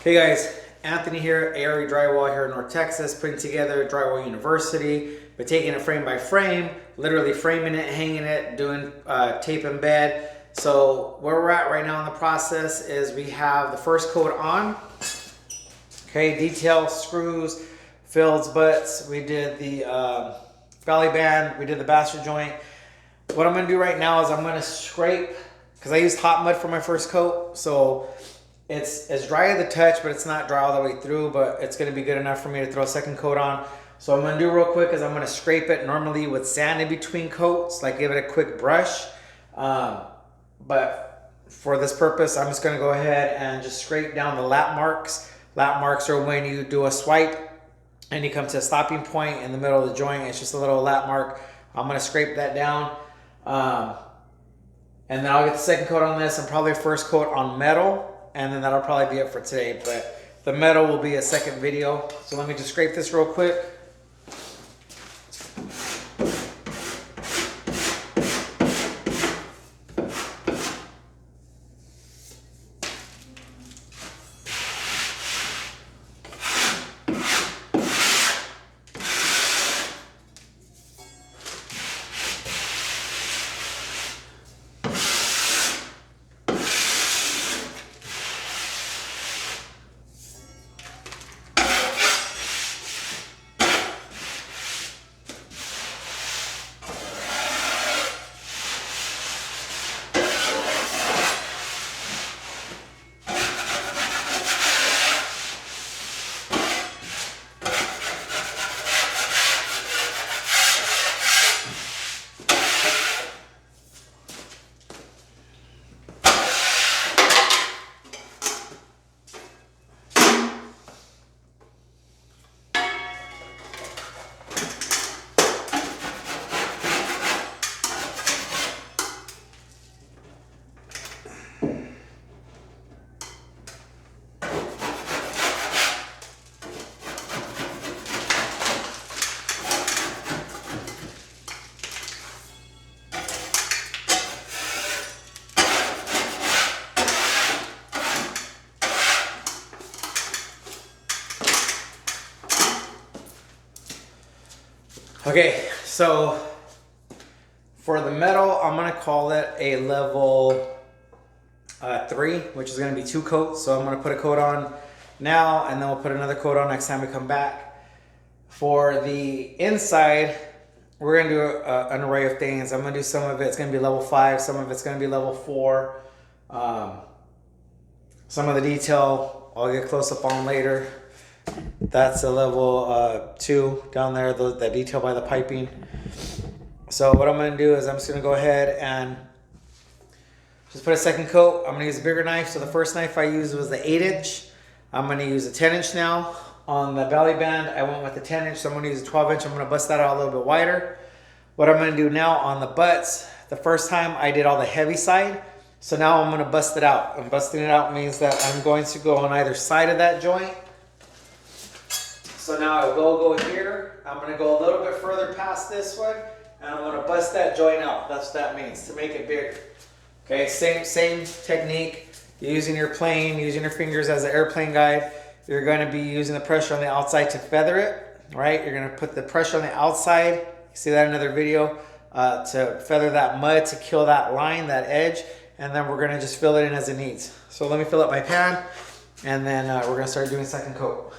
Hey guys, Anthony here, ARE Drywall here in North Texas, putting together Drywall University, but taking it frame by frame, literally framing it, hanging it, doing tape and bed. So where we're at right now in the process is we have the first coat on. Okay, detail, screws, fields, butts. We did the valley band, we did the bastard joint. What I'm gonna do right now is I'm gonna scrape, because I used hot mud for my first coat, so it's dry at the touch, but it's not dry all the way through, but it's gonna be good enough for me to throw a second coat on. So what I'm gonna do real quick is I'm gonna scrape it normally with sand in between coats, like give it a quick brush. But for this purpose, I'm just gonna go ahead and just scrape down the lap marks. Lap marks are when you do a swipe and you come to a stopping point in the middle of the joint. It's just a little lap mark. I'm gonna scrape that down. And then I'll get the second coat on this and probably a first coat on metal. And then that'll probably be it for today. But the metal will be a second video. So let me just scrape this real quick. Okay, so for the metal, I'm gonna call it a level 3, which is gonna be 2 coats. So I'm gonna put a coat on now, and then we'll put another coat on next time we come back. For the inside, we're gonna do an array of things. I'm gonna do some of it's gonna be level 5, some of it's gonna be level 4. Some of the detail I'll get close up on later. That's a level 2 down there, that detail by the piping. So what I'm gonna do is I'm just gonna go ahead and just put a second coat. I'm gonna use a bigger knife. So the first knife I used was the 8-inch. I'm gonna use a 10-inch now. On the belly band, I went with the 10-inch, so I'm gonna use a 12-inch. I'm gonna bust that out a little bit wider. What I'm gonna do now on the butts, the first time I did all the heavy side, so now I'm gonna bust it out. And busting it out means that I'm going to go on either side of that joint. So now I will go here. I'm gonna go a little bit further past this one, and I'm gonna bust that joint out. That's what that means, to make it bigger. Okay, same technique. You're using your plane, using your fingers as an airplane guide. You're gonna be using the pressure on the outside to feather it, right? You're gonna put the pressure on the outside. You see that in another video, to feather that mud, to kill that line, that edge, and then we're gonna just fill it in as it needs. So let me fill up my pan, and then we're gonna start doing second coat.